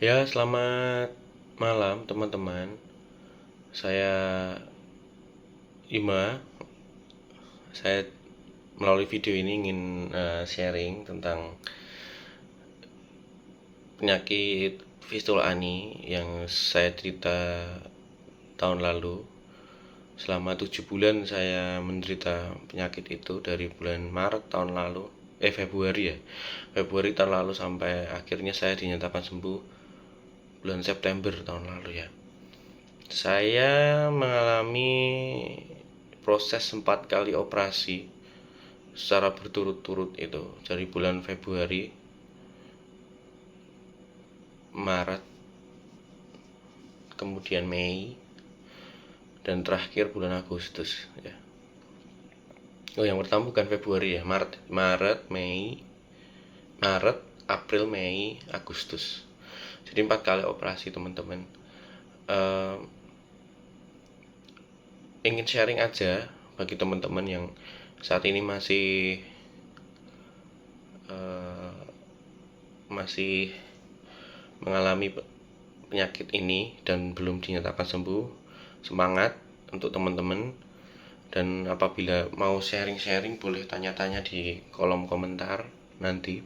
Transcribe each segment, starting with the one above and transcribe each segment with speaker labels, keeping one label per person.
Speaker 1: Ya, selamat malam teman-teman. Saya Ima. Saya melalui video ini ingin sharing tentang penyakit fistula ani yang saya cerita tahun lalu. Selama 7 bulan saya menderita penyakit itu dari bulan Maret tahun lalu. Februari ya. Februari tahun lalu sampai akhirnya saya dinyatakan sembuh bulan September tahun lalu ya. Saya mengalami proses 4 kali operasi secara berturut-turut itu dari bulan Februari, Maret, kemudian Mei, dan terakhir bulan Agustus ya. Oh, yang pertama bukan Februari ya, Maret, April, Mei, Agustus. Jadi 4 kali operasi teman-teman. Eh, Ingin sharing aja bagi teman-teman yang saat ini masih mengalami penyakit ini dan belum dinyatakan sembuh. Semangat untuk teman-teman, dan apabila mau sharing-sharing boleh tanya-tanya di kolom komentar nanti.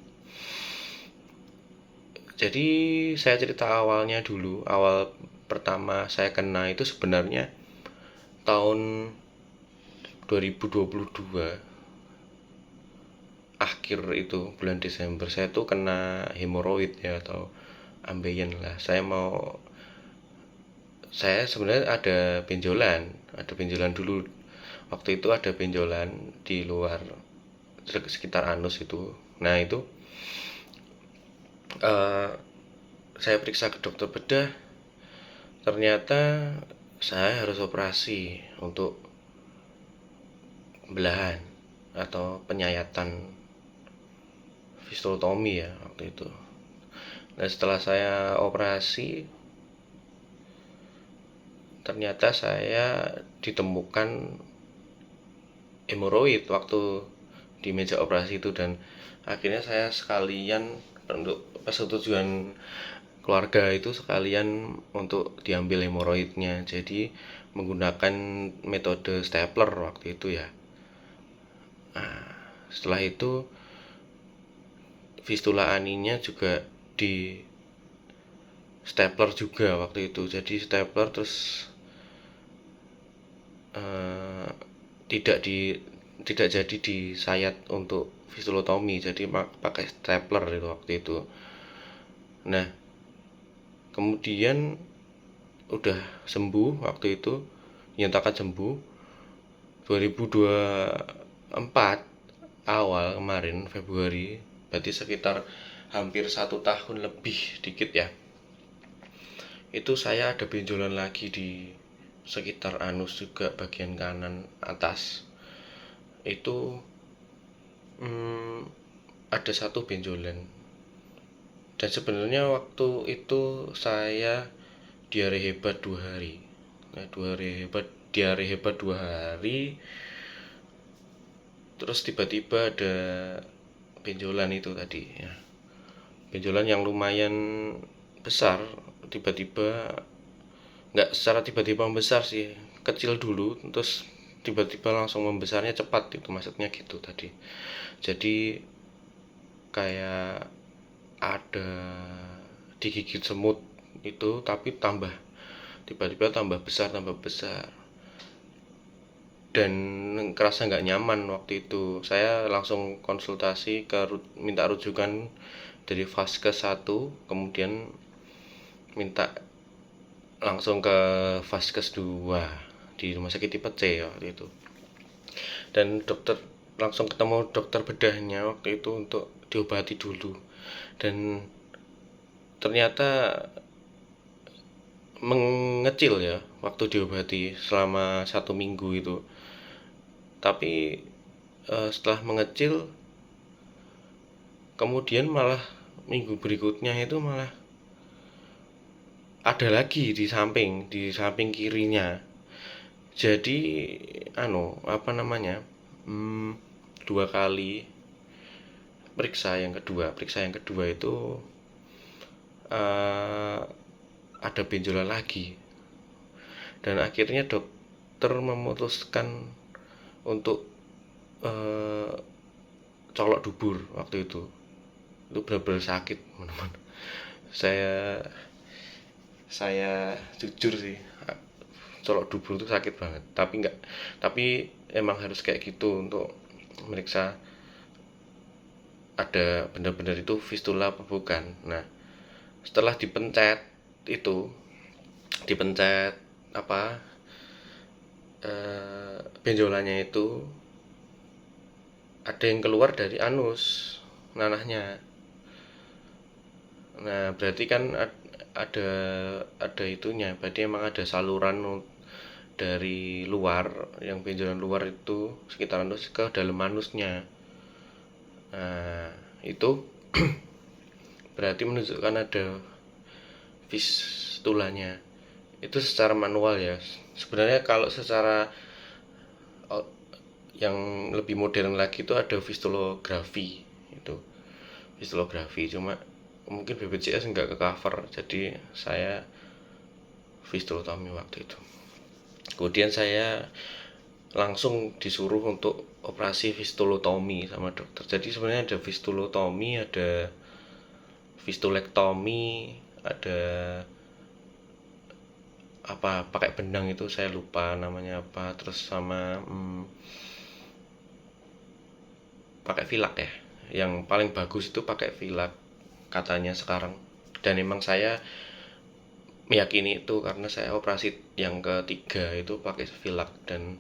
Speaker 1: Jadi saya cerita awalnya dulu. Awal pertama saya kena itu sebenarnya tahun 2022 akhir, itu bulan Desember. Saya tuh kena hemoroid ya, atau ambeien lah. Saya sebenarnya ada benjolan dulu. Waktu itu ada benjolan di luar sekitar anus itu. Nah itu eh, saya periksa ke dokter bedah, ternyata saya harus operasi untuk belahan atau penyayatan, fistulotomi ya waktu itu. Nah setelah saya operasi, ternyata saya ditemukan hemoroid waktu di meja operasi itu, dan akhirnya saya sekalian untuk persetujuan keluarga itu sekalian untuk diambil hemoroidnya, jadi menggunakan metode stapler waktu itu ya. Setelah itu fistula aninya juga di stapler juga waktu itu, jadi stapler terus eh, tidak di tidak jadi disayat untuk fistulotomi, jadi pakai stapler itu waktu itu. Nah kemudian udah sembuh waktu itu, dinyatakan sembuh 2024 awal kemarin Februari, berarti sekitar hampir 1 tahun lebih dikit ya. Itu saya ada benjolan lagi di sekitar anus juga, bagian kanan atas itu. hmm, ada satu benjolan, dan sebenarnya waktu itu saya diare hebat 2 hari. Nah, diare hebat 2 hari, terus tiba-tiba ada benjolan itu tadi ya. Benjolan yang lumayan besar, tiba-tiba, nggak secara tiba-tiba membesar sih, kecil dulu terus tiba-tiba langsung membesarnya cepat, itu maksudnya gitu tadi. Jadi kayak ada digigit semut itu, tapi tiba-tiba tambah besar, dan kerasa nggak nyaman. Waktu itu saya langsung konsultasi minta rujukan dari Vaskes 1, kemudian minta langsung ke Vaskes 2 di Rumah Sakit Tipe C ya waktu itu, dan langsung ketemu dokter bedahnya waktu itu untuk diobati dulu. Dan ternyata mengecil ya waktu diobati selama 1 minggu itu, tapi setelah mengecil kemudian malah minggu berikutnya itu malah ada lagi di samping kirinya. Jadi apa namanya, 2 kali periksa yang kedua itu ada benjolan lagi, dan akhirnya dokter memutuskan untuk colok dubur. Waktu itu benar-benar sakit, teman-teman. Saya jujur sih, colok dubur itu sakit banget, tapi emang harus kayak gitu untuk meriksa ada benar-benar itu fistula apa bukan. Nah, setelah itu dipencet apa benjolannya itu, ada yang keluar dari anus nanahnya. Nah, berarti kan ada itunya, berarti emang ada saluran dari luar, yang benjolan luar itu sekitar anus ke dalam anusnya. Nah, itu berarti menunjukkan ada fistulanya. Itu secara manual ya. Sebenarnya kalau secara yang lebih modern lagi itu ada fistulografi. Itu fistulografi, cuma mungkin BPJS nggak ke cover, jadi saya fistulotomi waktu itu. Kemudian saya langsung disuruh untuk operasi fistulotomi sama dokter. Jadi sebenarnya ada fistulotomi, ada fistulektomi, ada apa pakai benang itu saya lupa namanya apa, terus sama pakai filak ya. Yang paling bagus itu pakai filak katanya sekarang, dan emang saya meyakini itu karena saya operasi yang ketiga itu pakai filak dan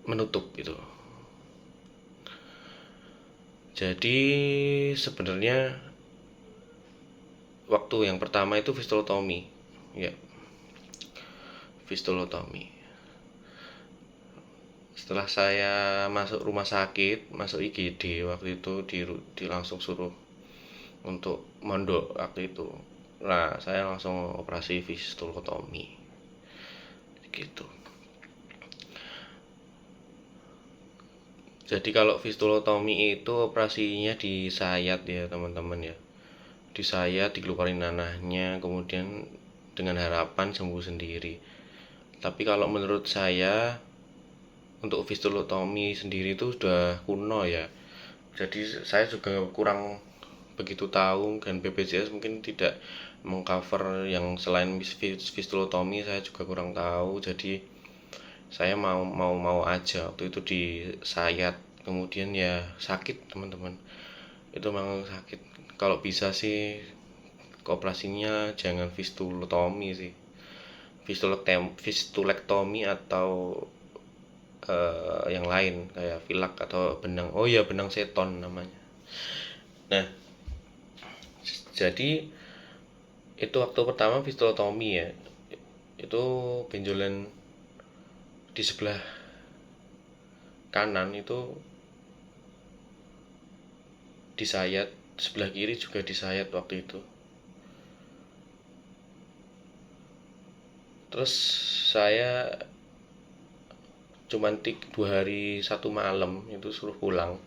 Speaker 1: menutup itu. Jadi sebenarnya waktu yang pertama itu fistulotomi ya, fistulotomi. Setelah saya masuk rumah sakit, masuk IGD waktu itu, di langsung suruh untuk mondok waktu itu. Nah, saya langsung operasi fistulotomi gitu. Jadi kalau fistulotomi itu operasinya disayat ya teman-teman ya, disayat, dikeluarin nanahnya, kemudian dengan harapan sembuh sendiri. Tapi kalau menurut saya untuk fistulotomi sendiri itu sudah kuno ya, jadi saya juga kurang begitu tahu, dan BPJS mungkin tidak mengcover yang selain fistulotomi, saya juga kurang tahu. Jadi saya mau aja waktu itu disayat, kemudian ya sakit teman-teman, itu memang sakit. Kalau bisa sih operasinya jangan fistulotomi sih, fistulektomi atau yang lain kayak filak atau benang, oh ya benang seton namanya. Nah, jadi itu waktu pertama fistulotomi ya, itu benjolan di sebelah kanan itu disayat, sebelah kiri juga disayat waktu itu. Terus saya cuman 2 hari 1 malam itu suruh pulang.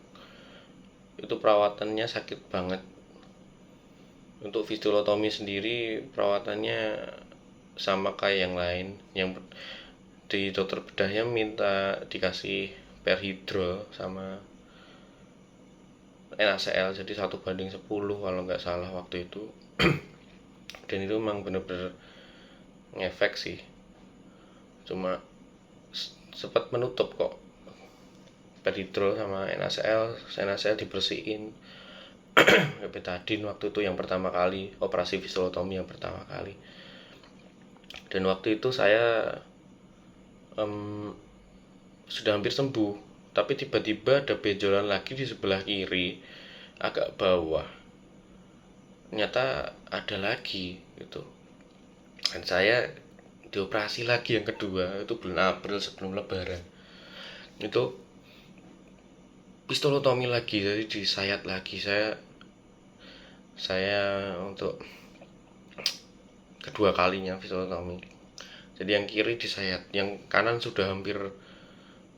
Speaker 1: Itu perawatannya sakit banget. Untuk fistulotomi sendiri perawatannya sama kayak yang lain. Yang di dokter bedahnya minta dikasih perhidrol sama NaCl, jadi 1:10 kalau nggak salah waktu itu. Dan itu memang bener-bener ngefek sih, cuma sempat menutup kok. Perhidrol sama NaCl dibersihin. Betadine waktu itu yang pertama kali operasi fistulotomi yang pertama kali. Dan waktu itu saya sudah hampir sembuh, tapi tiba-tiba ada benjolan lagi di sebelah kiri agak bawah, ternyata ada lagi gitu. Dan saya dioperasi lagi yang kedua itu bulan April sebelum Lebaran. Itu fistulotomi lagi, jadi disayat lagi. Saya untuk kedua kalinya fistulotomi. Jadi yang kiri disayat, yang kanan sudah hampir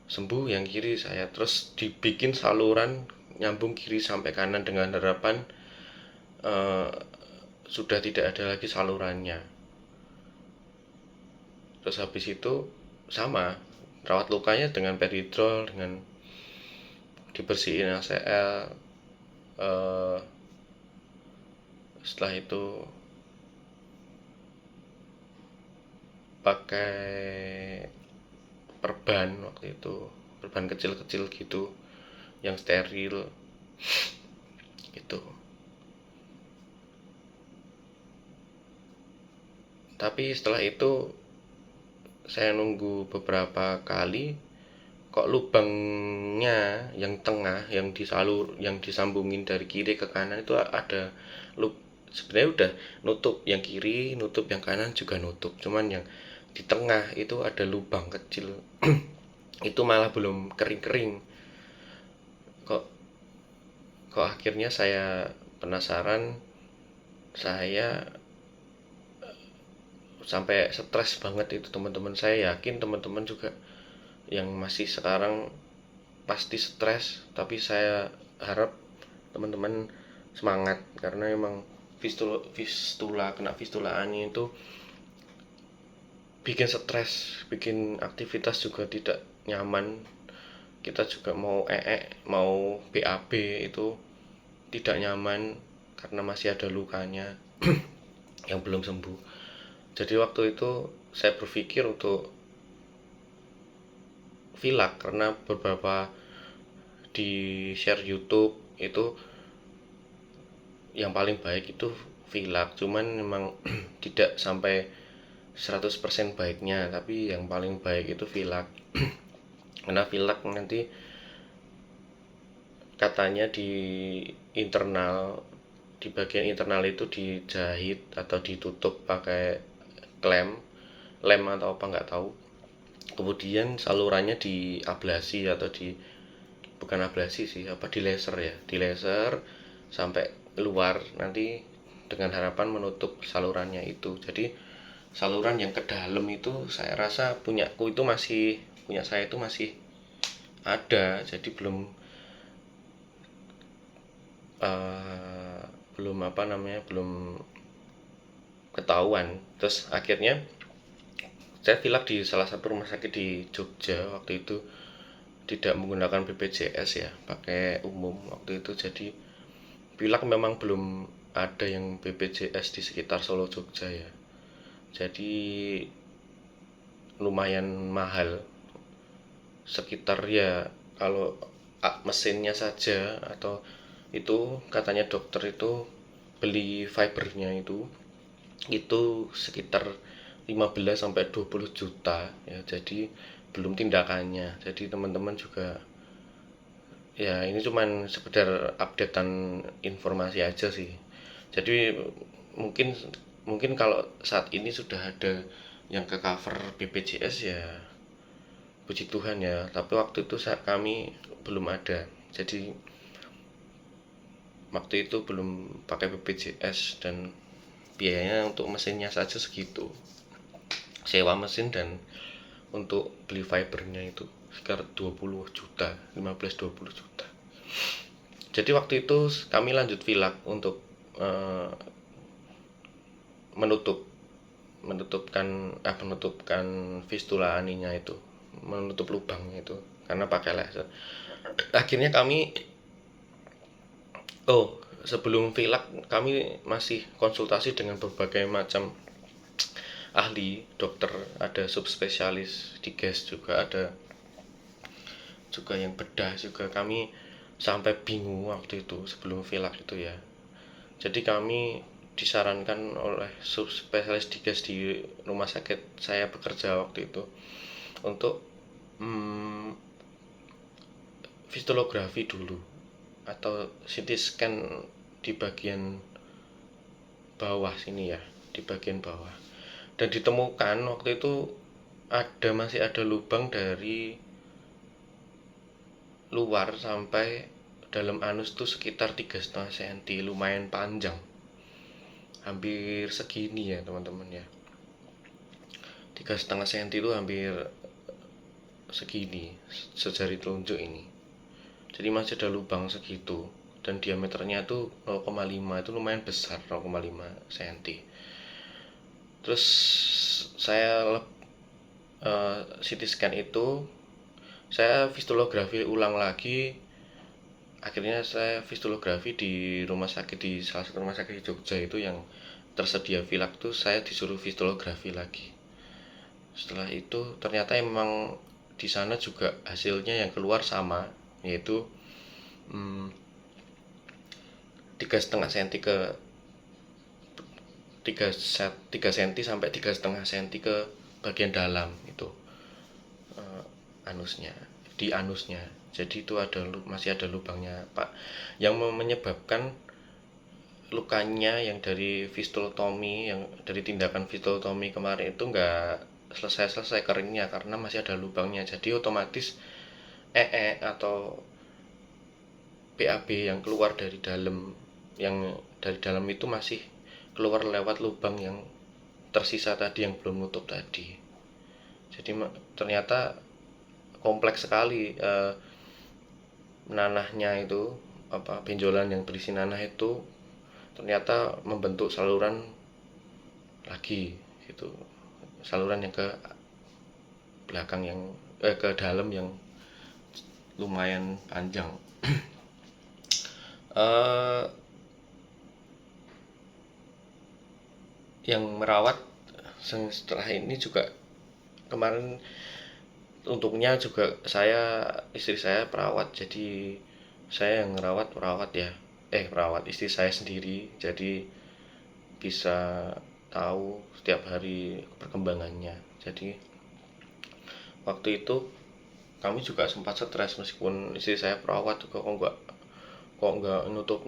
Speaker 1: sembuh, yang kiri saya terus dibikin saluran nyambung kiri sampai kanan dengan harapan sudah tidak ada lagi salurannya. Terus habis itu sama, rawat lukanya dengan peridrol, dengan dibersihin ACL. Setelah itu pakai perban, waktu itu perban kecil-kecil gitu yang steril gitu. Tapi setelah itu saya nunggu beberapa kali, kok lubangnya yang tengah, yang disambungin dari kiri ke kanan itu ada sebenarnya udah nutup yang kiri, nutup yang kanan juga nutup, cuman yang di tengah itu ada lubang kecil. Itu malah belum kering-kering. kok kok akhirnya saya penasaran, saya sampai stres banget itu teman-teman. Saya yakin teman-teman juga yang masih sekarang pasti stres, tapi saya harap teman-teman semangat, karena emang kena fistula ani itu bikin stres, bikin aktivitas juga tidak nyaman. Kita juga mau BAB itu tidak nyaman karena masih ada lukanya yang belum sembuh. Jadi waktu itu saya berpikir untuk vilak, karena beberapa di share YouTube itu yang paling baik itu vilak, cuman memang tidak sampai 100% baiknya, tapi yang paling baik itu vilak. Karena vilak nanti katanya di internal, di bagian internal itu dijahit atau ditutup pakai lem atau apa nggak tahu. Kemudian salurannya diablasi atau bukan ablasi sih, apa, di laser ya, di laser sampai keluar nanti, dengan harapan menutup salurannya itu. Jadi saluran yang ke dalam itu saya rasa punya saya itu masih ada, jadi belum belum ketahuan. Terus akhirnya saya vilak di salah satu rumah sakit di Jogja waktu itu, tidak menggunakan BPJS ya, pakai umum waktu itu. Jadi vilak memang belum ada yang BPJS di sekitar Solo Jogja ya, jadi lumayan mahal, sekitar ya, kalau mesinnya saja atau itu katanya dokter itu beli fibernya itu sekitar 15 sampai 20 juta ya. Jadi belum tindakannya. Jadi teman-teman juga ya, ini cuman sekedar updatean informasi aja sih. Jadi mungkin mungkin kalau saat ini sudah ada yang ke cover BPJS ya puji Tuhan ya, tapi waktu itu saat kami belum ada. Jadi waktu itu belum pakai BPJS, dan biayanya untuk mesinnya saja segitu, sewa mesin dan untuk beli fibernya itu sekitar 20 juta, 15-20 juta. Jadi waktu itu kami lanjut vilak untuk menutupkan fistula aninya itu, menutup lubangnya itu karena pakai laser. Akhirnya kami sebelum vilak kami masih konsultasi dengan berbagai macam ahli dokter, ada subspesialis di GES juga, ada juga yang bedah juga. Kami sampai bingung waktu itu sebelum vilak itu ya. Jadi kami disarankan oleh subspesialis di GES di rumah sakit saya bekerja waktu itu untuk fistolografi dulu atau CT scan di bagian bawah sini ya, di bagian bawah. Dan ditemukan waktu itu masih ada lubang dari luar sampai dalam anus tuh sekitar 3,5 cm, lumayan panjang, hampir segini ya teman-teman ya. 3,5 cm itu hampir segini, sejari telunjuk ini. Jadi masih ada lubang segitu. dan diameternya tuh 0,5, itu lumayan besar, 0,5 cm. Terus saya CT scan itu, saya fistulografi ulang lagi. Akhirnya saya fistulografi di rumah sakit, di salah satu rumah sakit di Jogja itu yang tersedia vilak tuh, saya disuruh fistulografi lagi. Setelah itu ternyata emang di sana juga hasilnya yang keluar sama, yaitu 3,5 cm ke 3 cm sampai 3,5 cm ke bagian dalam itu, anusnya, di anusnya. Jadi itu masih ada lubangnya, Pak, yang menyebabkan lukanya yang dari fistulotomi, yang dari tindakan fistulotomi kemarin itu nggak selesai keringnya karena masih ada lubangnya. Jadi otomatis atau BAB yang keluar dari dalam, yang dari dalam itu masih keluar lewat lubang yang tersisa tadi, yang belum nutup tadi. Jadi ternyata kompleks sekali, nanahnya itu, benjolan yang berisi nanah itu ternyata membentuk saluran lagi gitu, saluran yang ke belakang, yang ke dalam, yang lumayan panjang. Yang merawat setelah ini juga kemarin, untungnya juga istri saya perawat, jadi saya yang merawat ya, merawat istri saya sendiri, jadi bisa tahu setiap hari perkembangannya. Jadi waktu itu kami juga sempat stres, meskipun istri saya perawat juga, kok nggak nutup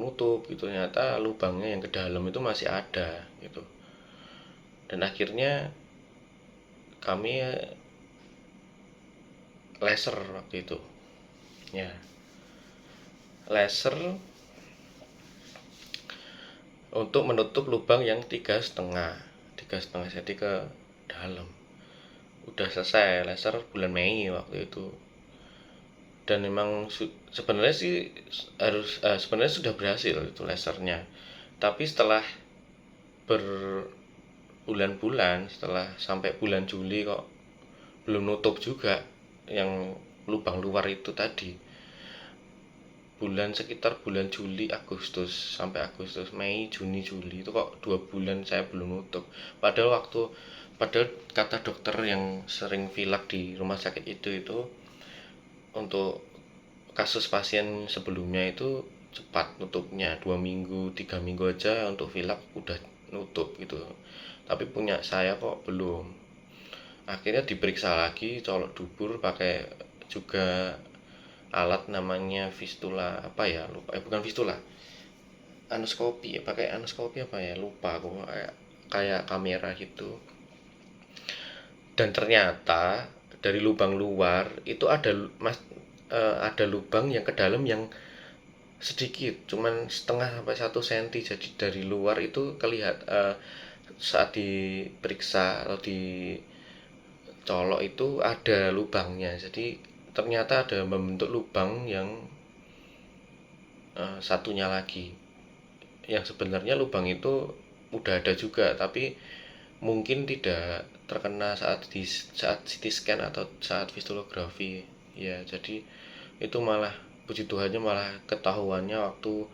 Speaker 1: gitu. Ternyata lubangnya yang ke dalam itu masih ada gitu. Dan akhirnya kami laser waktu itu, ya, laser untuk menutup lubang yang 3,5 cm ke dalam. Udah selesai laser bulan Mei waktu itu. Dan memang sebenarnya sih sebenarnya sudah berhasil itu lasernya, tapi setelah berbulan-bulan, setelah sampai bulan Juli kok belum nutup juga yang lubang luar itu tadi. Sekitar bulan Juli, Agustus, sampai Agustus, Mei, Juni, Juli, itu kok 2 bulan saya belum nutup. Padahal kata dokter yang sering vilak di rumah sakit itu untuk kasus pasien sebelumnya itu cepat nutupnya, 2 minggu 3 minggu aja untuk vilak udah nutup gitu. Tapi punya saya kok belum. Akhirnya diperiksa lagi, colok dubur pakai juga alat namanya fistula, apa ya, lupa, bukan fistula, anoskopi, pakai anoskopi apa ya, lupa aku, kayak kamera gitu. Dan ternyata dari lubang luar itu ada lubang yang ke dalam yang sedikit, cuman setengah sampai 1 cm. Jadi dari luar itu saat diperiksa atau dicolok itu ada lubangnya. Jadi ternyata ada membentuk lubang yang satunya lagi, yang sebenarnya lubang itu udah ada juga, tapi mungkin tidak terkena saat CT scan atau saat fistulografi ya. Jadi itu malah, puji Tuhannya, malah ketahuannya waktu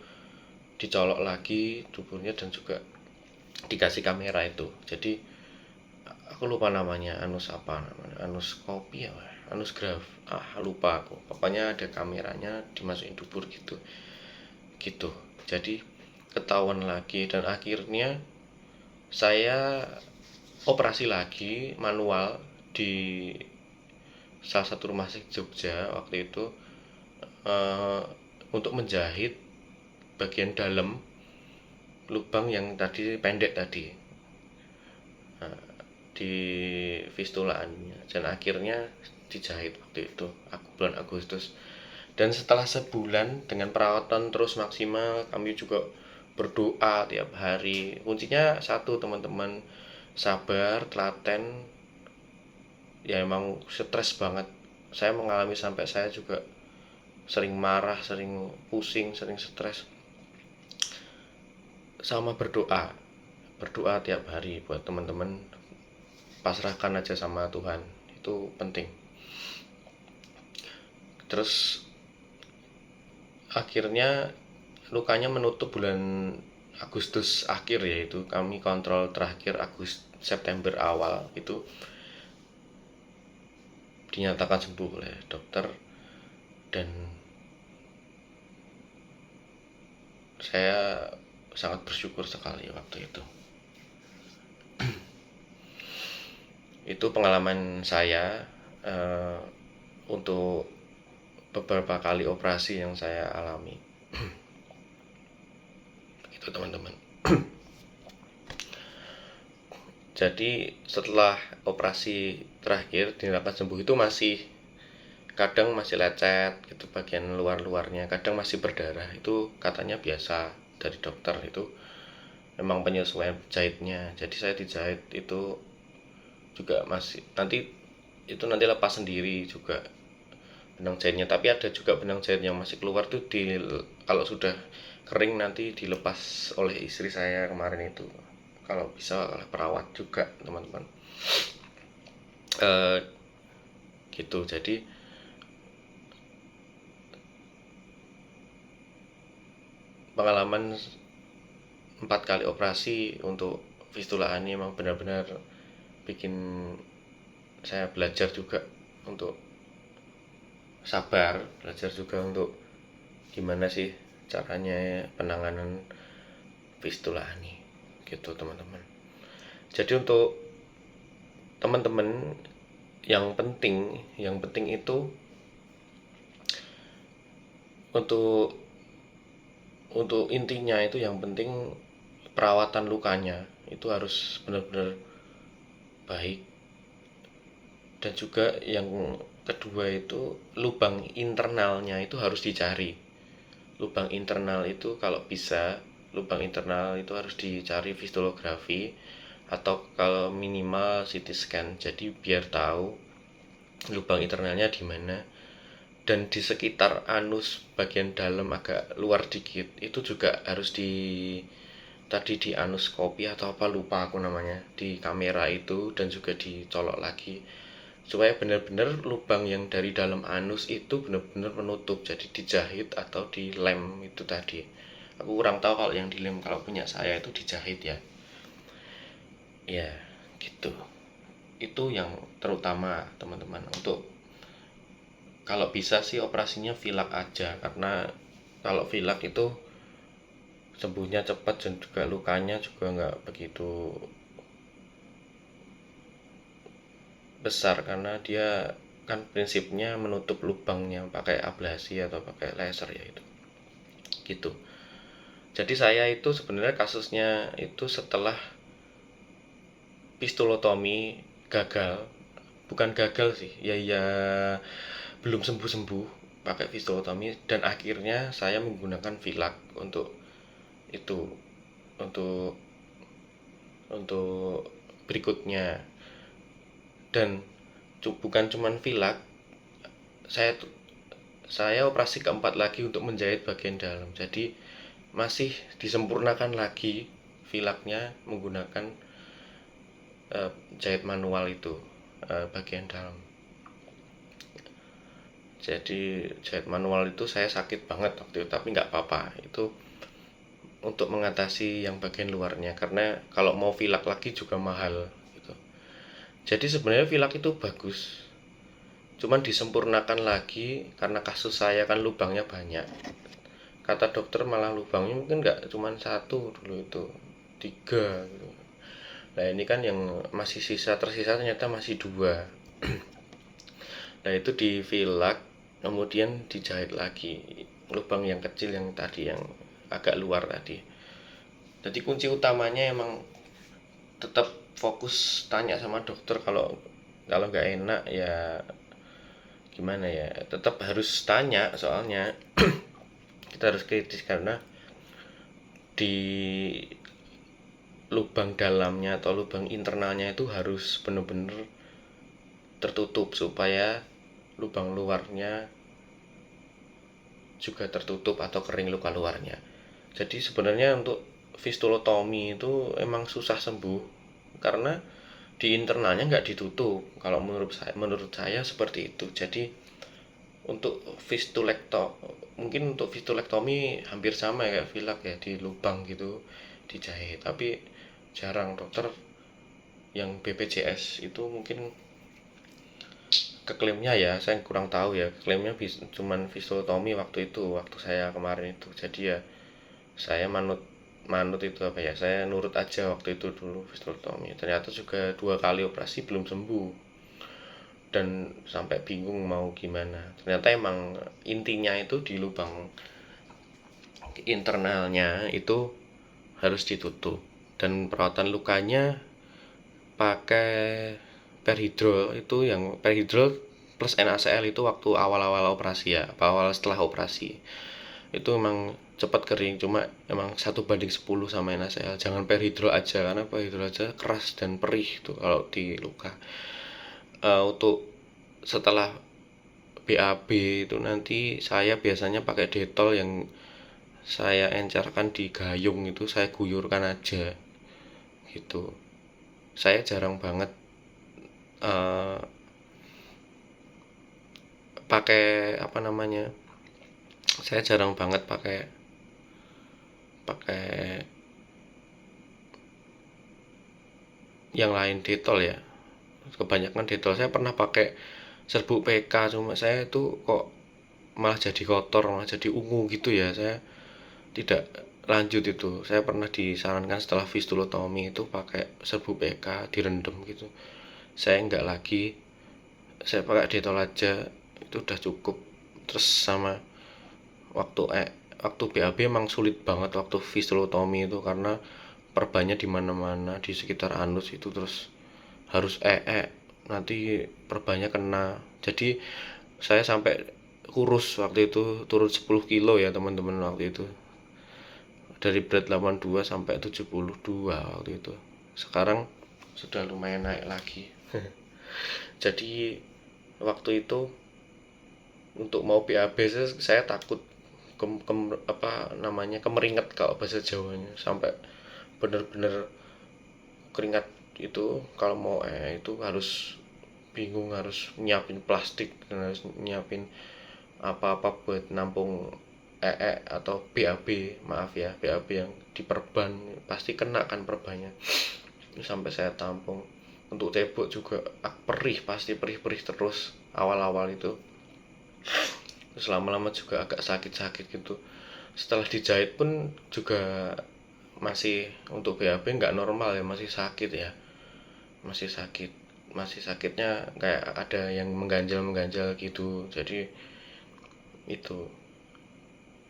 Speaker 1: dicolok lagi duburnya dan juga dikasih kamera itu. Jadi aku lupa namanya, anuskopi ya, anusgraf, lupa aku, pokoknya ada kameranya dimasukin dubur gitu. Jadi ketahuan lagi, dan akhirnya saya operasi lagi manual di salah satu rumah sakit Jogja waktu itu, untuk menjahit bagian dalam lubang yang tadi pendek tadi, di fistulaannya, dan akhirnya dijahit waktu itu bulan Agustus. Dan setelah sebulan dengan perawatan terus maksimal, kami juga berdoa tiap hari. Kuncinya satu, teman-teman, sabar, telaten. Ya emang stres banget, saya mengalami, sampai saya juga sering marah, sering pusing, sering stres. sama berdoa tiap hari buat teman-teman, pasrahkan aja sama Tuhan, itu penting. Terus akhirnya lukanya menutup bulan Agustus akhir, yaitu kami kontrol terakhir September awal, itu dinyatakan sembuh oleh dokter. Dan saya sangat bersyukur sekali waktu itu. Itu pengalaman saya untuk beberapa kali operasi yang saya alami. Itu teman-teman. Jadi setelah operasi terakhir dinyatakan sembuh itu kadang masih lecet gitu bagian luarnya, kadang masih berdarah. Itu katanya biasa dari dokter, itu memang penyesuaian jahitnya. Jadi saya dijahit itu juga nanti lepas sendiri juga benang jahitnya, tapi ada juga benang jahit yang masih keluar tuh kalau sudah kering nanti dilepas oleh istri saya kemarin itu, kalau bisa oleh perawat juga teman-teman. Gitu. Jadi pengalaman 4 kali operasi untuk fistula ini memang benar-benar bikin saya belajar juga untuk sabar, belajar juga untuk gimana sih caranya penanganan fistula ini, gitu teman-teman. Jadi untuk teman-teman yang penting itu untuk intinya itu yang penting perawatan lukanya itu harus benar-benar baik. Dan juga yang kedua itu lubang internalnya itu harus dicari. Lubang internal itu kalau bisa, lubang internal itu harus dicari fistulografi atau kalau minimal CT scan. Jadi biar tahu lubang internalnya di mana. Dan di sekitar anus bagian dalam agak luar dikit itu juga harus tadi di anuskopi atau apa lupa aku namanya, di kamera itu, dan juga dicolok lagi supaya benar-benar lubang yang dari dalam anus itu benar-benar menutup. Jadi dijahit atau dilem itu tadi. Aku kurang tahu kalau yang dilem, kalau punya saya itu dijahit ya. Ya, gitu. Itu yang terutama teman-teman. Untuk kalau bisa sih operasinya vilak aja, karena kalau vilak itu sembuhnya cepat dan juga lukanya juga nggak begitu besar, karena dia kan prinsipnya menutup lubangnya pakai ablasi atau pakai laser ya itu. Gitu. Jadi saya itu sebenarnya kasusnya itu setelah pistulotomi gagal. Bukan gagal sih, ya belum sembuh-sembuh pakai pistulotomi, dan akhirnya saya menggunakan vilak untuk itu, untuk berikutnya. Dan bukan cuman vilak, saya operasi keempat lagi untuk menjahit bagian dalam. Jadi masih disempurnakan lagi vilaknya menggunakan jahit manual itu, bagian dalam. Jadi jahit manual itu saya sakit banget waktu itu, tapi nggak apa-apa, itu untuk mengatasi yang bagian luarnya, karena kalau mau vilak lagi juga mahal gitu. Jadi sebenarnya vilak itu bagus, cuman disempurnakan lagi karena kasus saya kan lubangnya banyak. Kata dokter malah lubangnya mungkin nggak cuman 1 dulu, itu 3 gitu. Nah ini kan yang masih tersisa ternyata masih 2. Nah itu di vilak, kemudian dijahit lagi lubang yang kecil yang tadi, yang agak luar tadi. Jadi kunci utamanya emang tetap fokus tanya sama dokter. Kalau nggak enak ya gimana ya, tetap harus tanya, soalnya kita harus kritis, karena di lubang dalamnya atau lubang internalnya itu harus benar-benar tertutup supaya lubang luarnya juga tertutup atau kering luka luarnya. Jadi sebenarnya untuk fistulotomi itu emang susah sembuh karena di internalnya nggak ditutup. Kalau menurut saya seperti itu. Jadi untuk mungkin untuk fistulektomi hampir sama ya kayak ya, di lubang gitu dijahit, tapi jarang dokter yang BPJS itu mungkin keklaimnya ya, saya kurang tahu ya, klaimnya cuman fistulotomi waktu itu, waktu saya kemarin itu. Jadi ya saya manut manut itu apa ya, saya nurut aja waktu itu dulu fistulotomi. Ternyata juga 2 kali operasi belum sembuh dan sampai bingung mau gimana. Ternyata emang intinya itu di lubang internalnya itu harus ditutup, dan perawatan lukanya pakai perhidrol. Itu yang perhidrol plus NaCl itu waktu awal-awal operasi ya, awal setelah operasi itu emang cepat kering, cuma emang 1:10 sama NaCl. Jangan perhidrol aja, karena perhidrol aja keras dan perih tuh kalau di luka. Untuk setelah BAB itu nanti saya biasanya pakai detol yang saya encerkan di gayung, itu saya guyurkan aja gitu. Saya jarang banget uh, pakai apa namanya, saya jarang banget pakai pakai yang lain detol ya. Kebanyakan detol saya pernah pakai serbuk PK, cuma saya itu kok malah jadi kotor, malah jadi ungu gitu ya. Saya tidak lanjut itu. Saya pernah disarankan setelah fistulotomi itu pakai serbuk PK direndam gitu. Saya enggak lagi, saya pakai detol aja, itu udah cukup. Terus sama waktu waktu BAB emang sulit banget waktu fistulotomi itu, karena perbannya di mana-mana di sekitar anus itu, terus harus nanti perbannya kena. Jadi saya sampai kurus waktu itu, turun 10 kilo ya teman-teman waktu itu, dari berat 82 sampai 72 waktu itu. Sekarang sudah lumayan naik lagi. Jadi waktu itu untuk mau BAB saya takut apa namanya, kemeringet kalau bahasa Jawanya, sampai bener-bener keringat itu. Kalau mau itu harus bingung, harus nyiapin plastik, harus nyiapin apa-apa buat nampung atau BAB, maaf ya, BAB yang diperban, pasti kena kan perbannya. Sampai saya tampung. Untuk tebok juga perih, pasti perih-perih terus awal-awal itu. Terus lama-lama juga agak sakit-sakit gitu. Setelah dijahit pun juga masih, untuk BAB nggak normal ya, masih sakit ya, masih sakit, masih sakitnya kayak ada yang mengganjal-mengganjal gitu. Jadi itu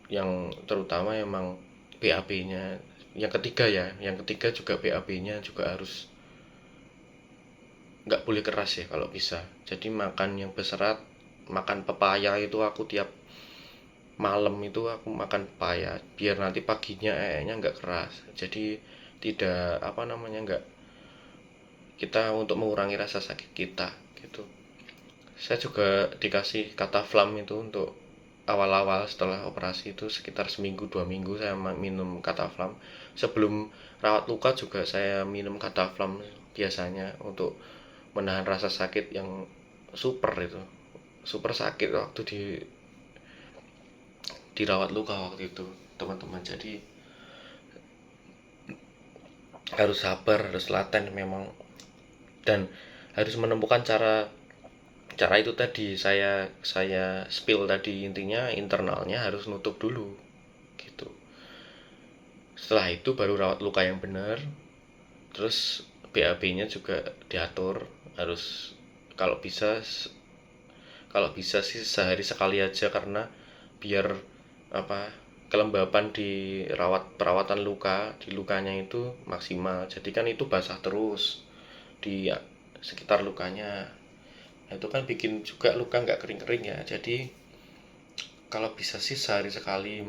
Speaker 1: yang terutama emang BAB-nya. Yang ketiga juga BAB-nya juga harus nggak boleh keras ya kalau bisa. Jadi makan yang berserat, makan pepaya itu aku tiap malam itu aku makan pepaya, biar nanti paginya nggak keras. Jadi tidak apa namanya, nggak, kita untuk mengurangi rasa sakit kita gitu. Saya juga dikasih Kataflam itu untuk awal-awal setelah operasi itu, sekitar seminggu 2 minggu saya minum Kataflam. Sebelum rawat luka juga saya minum Kataflam biasanya, untuk menahan rasa sakit yang super itu, super sakit waktu dirawat luka waktu itu teman-teman. Jadi harus sabar, harus laten memang, dan harus menemukan cara cara itu tadi. Saya spill tadi, intinya internalnya harus nutup dulu gitu. Setelah itu baru rawat luka yang benar. Terus BAB-nya juga diatur, harus, kalau bisa sih sehari sekali aja, karena biar apa, kelembapan di perawatan luka, di lukanya itu maksimal. Jadi kan itu basah terus di sekitar lukanya. Nah, itu kan bikin juga luka nggak kering-kering ya. Jadi kalau bisa sih sehari sekali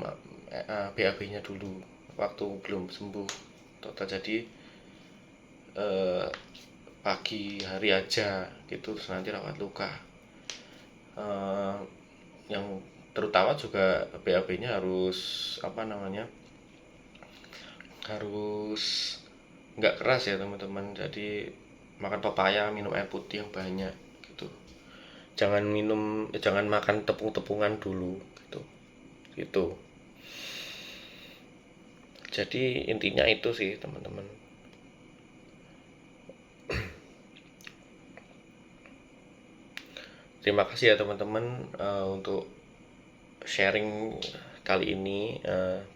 Speaker 1: BAB-nya dulu waktu belum sembuh total. Jadi eh, pagi hari aja gitu, terus nanti rawat luka. eh, yang terutama juga BAB-nya harus apa namanya, harus nggak keras ya teman-teman. Jadi makan pepaya, minum air putih yang banyak gitu. Jangan makan tepung-tepungan dulu gitu. Gitu. Jadi intinya itu sih teman-teman. Terima kasih ya teman-teman untuk sharing kali ini.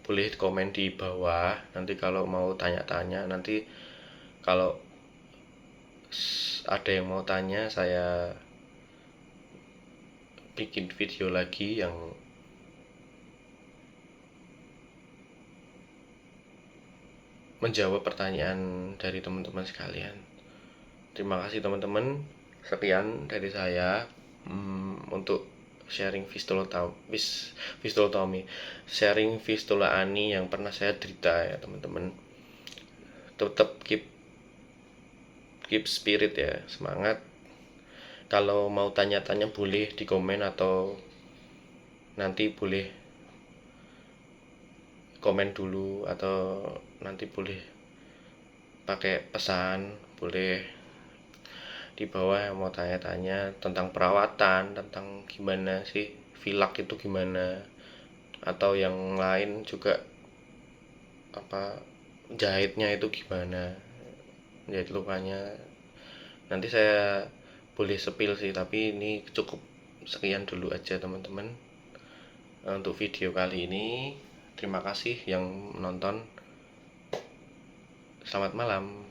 Speaker 1: Boleh komen di bawah nanti kalau mau tanya-tanya. Nanti kalau ada yang mau tanya, saya bikin video lagi yang menjawab pertanyaan dari teman-teman sekalian. Terima kasih teman-teman. Sekian dari saya untuk sharing fistulotomi, sharing fistula ani yang pernah saya derita ya teman-teman. Tetap keep spirit ya, semangat. Kalau mau tanya-tanya boleh di komen atau nanti boleh komen dulu, atau nanti boleh pakai pesan, boleh di bawah yang mau tanya-tanya tentang perawatan, tentang gimana sih vilak itu gimana, atau yang lain juga, apa, jahitnya itu gimana, jahit lukanya. Nanti saya boleh sepil sih, tapi ini cukup sekian dulu aja teman-teman untuk video kali ini. Terima kasih yang menonton. Selamat malam.